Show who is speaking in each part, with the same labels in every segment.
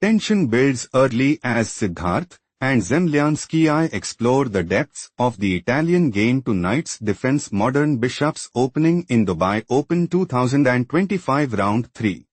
Speaker 1: Tension builds early as Siddharth and Zemlyanskii explore the depths of the Italian game to Knights defense modern bishops opening in Dubai Open 2025 Round 3.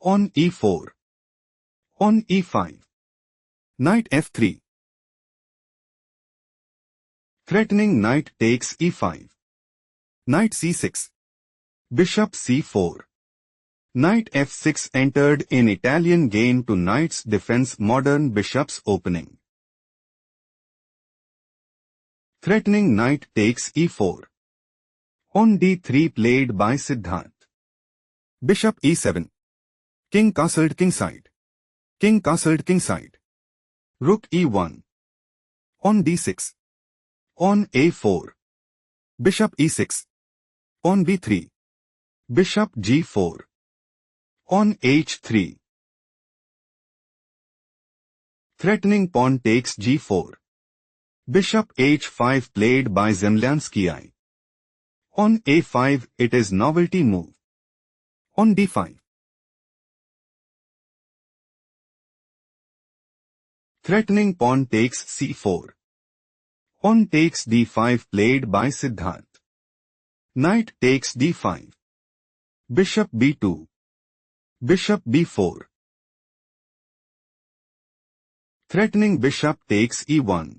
Speaker 1: On e4. On e5. Knight f3. Threatening knight takes e5. Knight c6. Bishop c4. Knight f6 entered in Italian game to Knights defense modern bishops opening. Threatening knight takes e4. On d3 played by Siddharth. Bishop e7. King castled kingside. King castled kingside. Rook e1. On d6. On a4. Bishop e6. On b3. Bishop g4. On h3. Threatening pawn takes g4. Bishop h5 played by Zemlyanskii. On a5 it is novelty move. On d5. Threatening pawn takes c4. On takes d5 played by Siddharth. Knight takes d5. Bishop b2. Bishop b4. Threatening bishop takes e1.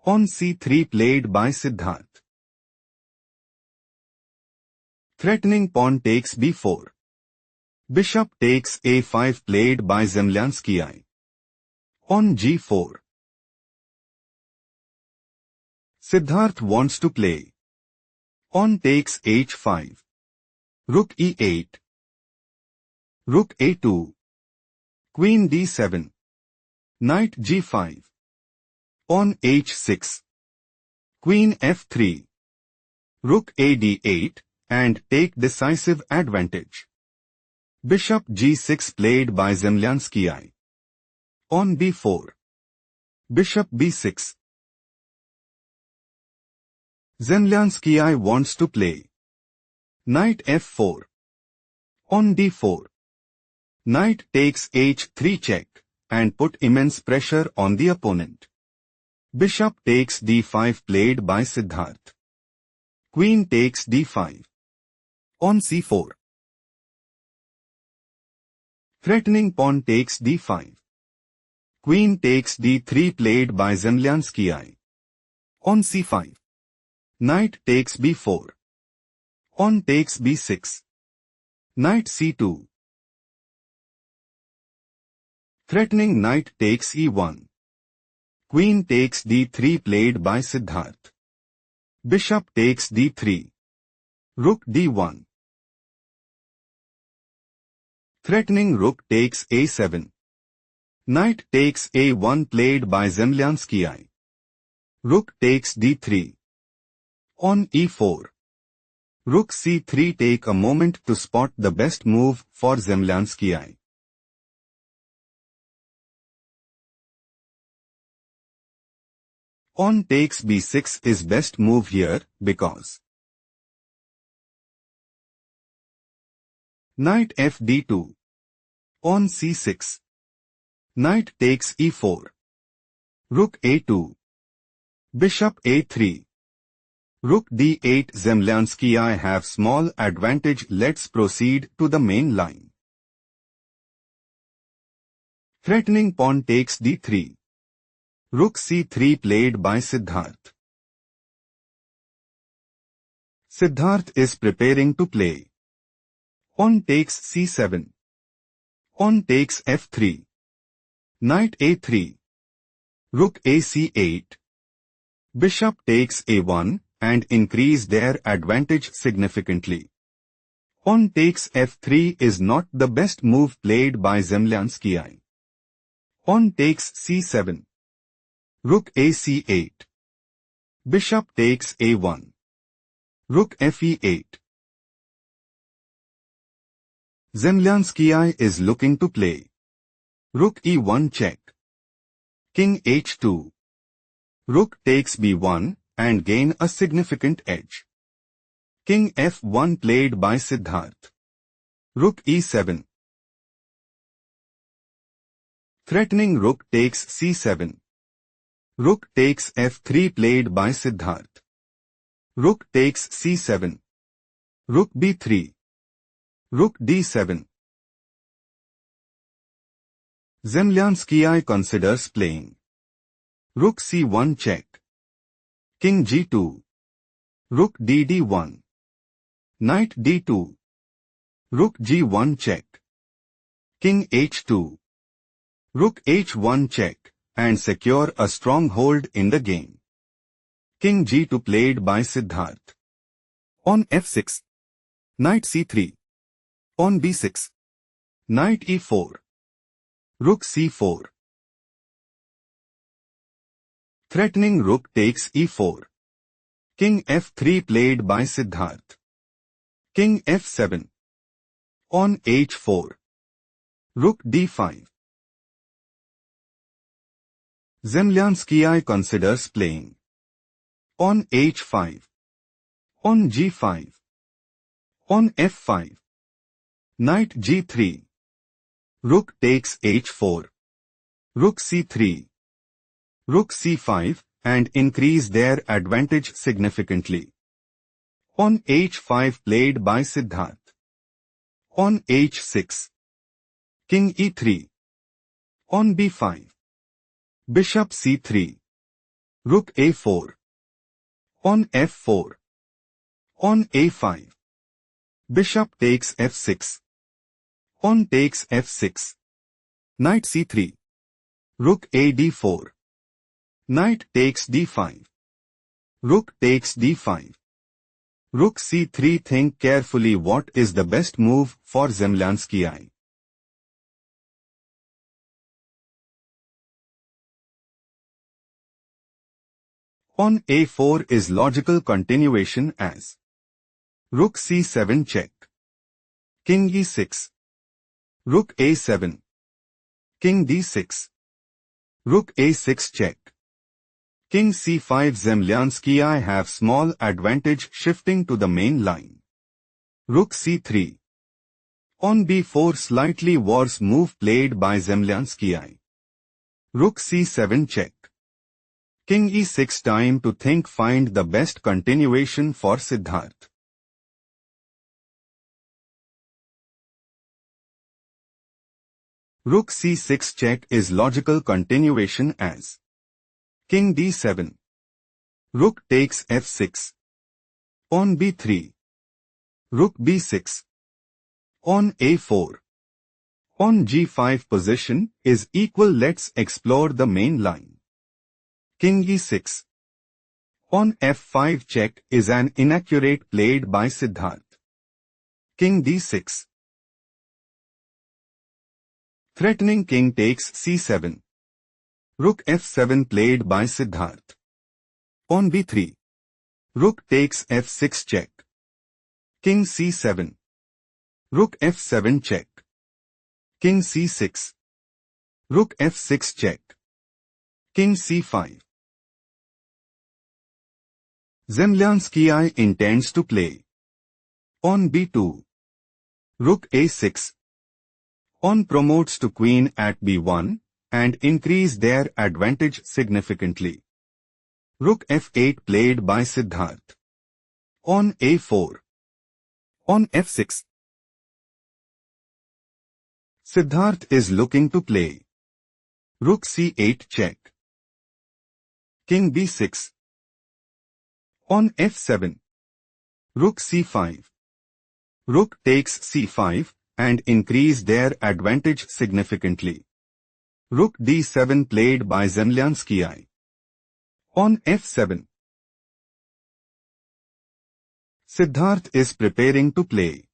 Speaker 1: On c3 played by Siddharth. Threatening pawn takes b4. Bishop takes a5 played by Zemlyanskii. On g4. Siddharth wants to play. On takes h5. Rook e8. Rook a2. Queen d7. Knight g5. On h6. Queen f3. Rook a d8 and take decisive advantage. Bishop g6 played by Zemlyanskii. On b4. Bishop b6. Zemlyanskii wants to play. Knight f4. On d4. Knight takes h3 check and put immense pressure on the opponent. Bishop takes d5 played by Siddharth. Queen takes d5. On c4. Threatening pawn takes d5. Queen takes d3 played by Zemlyanskii. On c5. Knight takes b4. On takes b6. Knight c2. Threatening knight takes e1. Queen takes d3 played by Siddharth. Bishop takes d3. Rook d1. Threatening rook takes a7. Knight takes a1 played by Zemlyanskii. Rook takes d3. On e4. Rook c3 take a moment to spot the best move for Zemlyanskii. On takes b6 is best move here because knight fd2. On c6. Knight takes e4. Rook a2. Bishop a3. Rook d8. Zemlyanskii have small advantage. Let's proceed to the main line. Threatening pawn takes d3. Rook c3 played by Siddharth. Siddharth is preparing to play. On takes c7. On takes f3. Knight a3. Rook ac8. Bishop takes a1 and increase their advantage significantly. On takes f3 is not the best move played by Zemlyanskii. On takes c7. Rook ac8. Bishop takes a1. Rook fe8. Zemlyanskii is looking to play. Rook e1 check. King h2. Rook takes b1 and gain a significant edge. King f1 played by Siddharth. Rook e7. Threatening rook takes c7. Rook takes f3 played by Siddharth. Rook takes c7. Rook b3. Rook d7. Zemlyanskii considers playing. Rook c1 check. King g2. Rook d1. Knight d2. Rook g1 check. King h2. Rook h1 check, and secure a stronghold in the game. King g2 played by Siddharth. On f6. Knight c3. On b6. Knight e4. Rook c4. Threatening rook takes e4. King f3 played by Siddharth. King f7. On h4. Rook d5. Zemlyanskii considers playing. On h5. On g5. On f5. Knight g3. Rook takes h4. Rook c3. Rook c5, and increase their advantage significantly. On h5 played by Siddharth. On h6. King e3. On b5. Bishop c3. Rook a4. On f4. On a5. Bishop takes f6. On takes f6. Knight c3. Rook a d4. Knight takes d5. Rook takes d5. Rook c3. Think carefully what is the best move for Zemlyanskii. On a4 is logical continuation as Rook c7 check. King e6. Rook a7. King d6. Rook a6 check. King c5. Zemlyanskii have small advantage shifting to the main line. Rook c3. On b4 slightly worse move played by Zemlyanskii. Rook c7 check. King e6. Time to think, find the best continuation for Siddharth. Rook c6 check is logical continuation as King d7. Rook takes f6. On b3. Rook b6. On a4. On g5 position is equal. Let's explore the main line. King e6. On f5 check is an inaccurate played by Siddharth. King d6. Threatening king takes c7. Rook f7 played by Siddharth. On b3. Rook takes f6 check. King c7. Rook f7 check. King c6. Rook f6 check. King c5. Zemlyanskii intends to play. On b2. Rook a6. On promotes to queen at b1 and increase their advantage significantly. Rook f8 played by Siddharth. On a4. On f6. Siddharth is looking to play. Rook c8 check. King b6. On f7. Rook c5. Rook takes c5 and increase their advantage significantly. Rook d7 played by Zemlyanskii. On f7. Siddharth is preparing to play.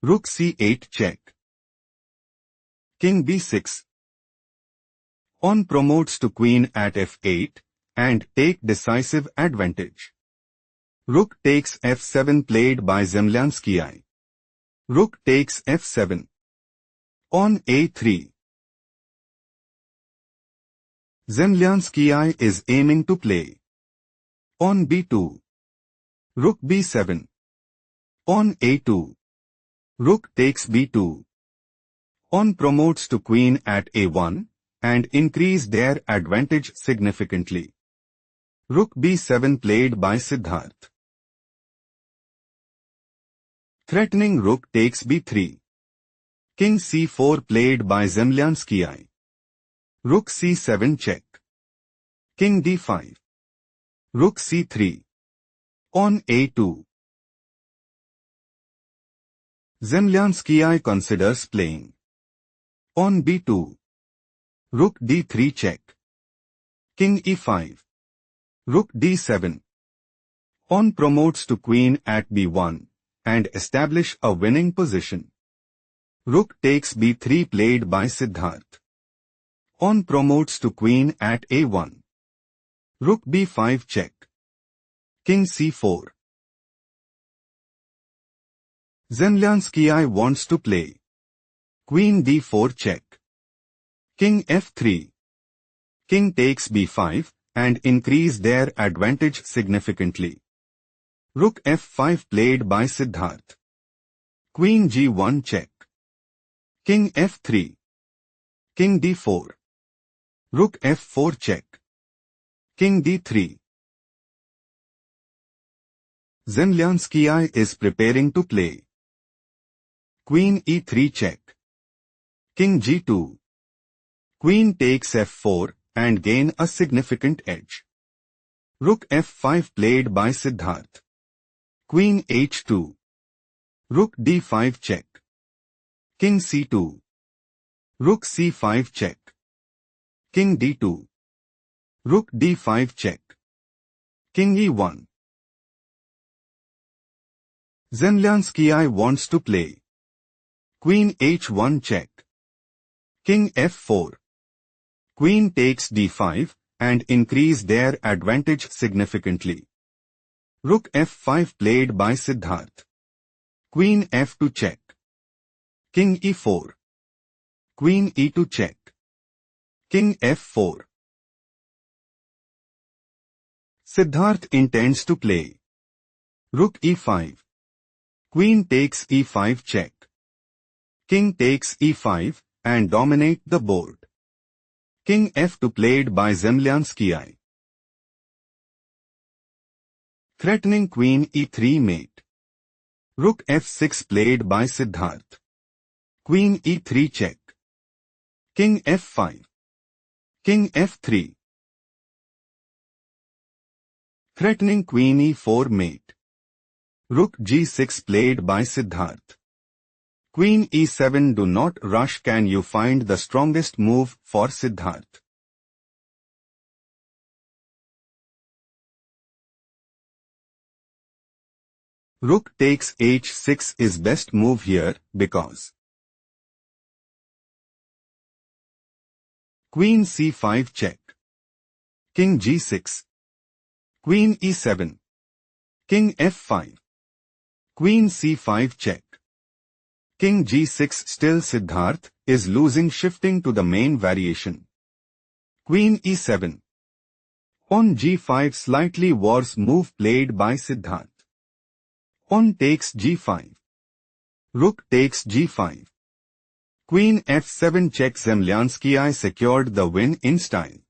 Speaker 1: Rook c8 check. King b6. On promotes to queen at f8 and take decisive advantage. Rook takes f7 played by Zemlyanskii. Rook takes f7. On a3. Zemlyanskii is aiming to play. On b2. Rook b7. On a2. Rook takes b2. On promotes to queen at a1 and increase their advantage significantly. Rook b7 played by Siddharth. Threatening rook takes b3. King c4 played by Zemlyanskii. Rook c7 check. King d5. Rook c3. On a2. Zemlyanskii considers playing. On b2. Rook d3 check. King e5. Rook d7. On promotes to queen at b1 and establish a winning position. Rook takes b3 played by Siddharth. On promotes to queen at a1. Rook b5 check. King c4. Zemlyanskii wants to play. Queen d4 check. King f3. King takes b5 and increase their advantage significantly. Rook f5 played by Siddharth. Queen g1 check. King f3. King d4. Rook f4 check. King d3. Zemlyanskii is preparing to play. Queen e3 check. King g2. Queen takes f4 and gain a significant edge. Rook f5 played by Siddharth. Queen h2. Rook d5 check. King c2. Rook c5 check. King d2. Rook d5 check. King e1. Zemlyanskii wants to play. Queen h1 check. King f4. Queen takes d5 and increase their advantage significantly. Rook f5 played by Siddharth. Queen f2 check. King e4. Queen e2 check. King f4. Siddharth intends to play. Rook e5. Queen takes e5 check. King takes e5 and dominate the board. King f2 played by Zemlyanskii. Threatening queen e3 mate. Rook f6 played by Siddharth. Queen e3 check. King f5. King f3. Threatening queen e4 mate. Rook g6 played by Siddharth. Queen e7 do not rush. Can you find the strongest move for Siddharth? Rook takes h6 is best move here because Queen c5 check. King g6. Queen e7. King f5. Queen c5 check. King g6 still Siddharth is losing, shifting to the main variation. Queen e7. On g5 slightly worse move played by Siddharth. On takes g5. Rook takes g5. Queen f7 check. Zemlyanskii secured the win in style.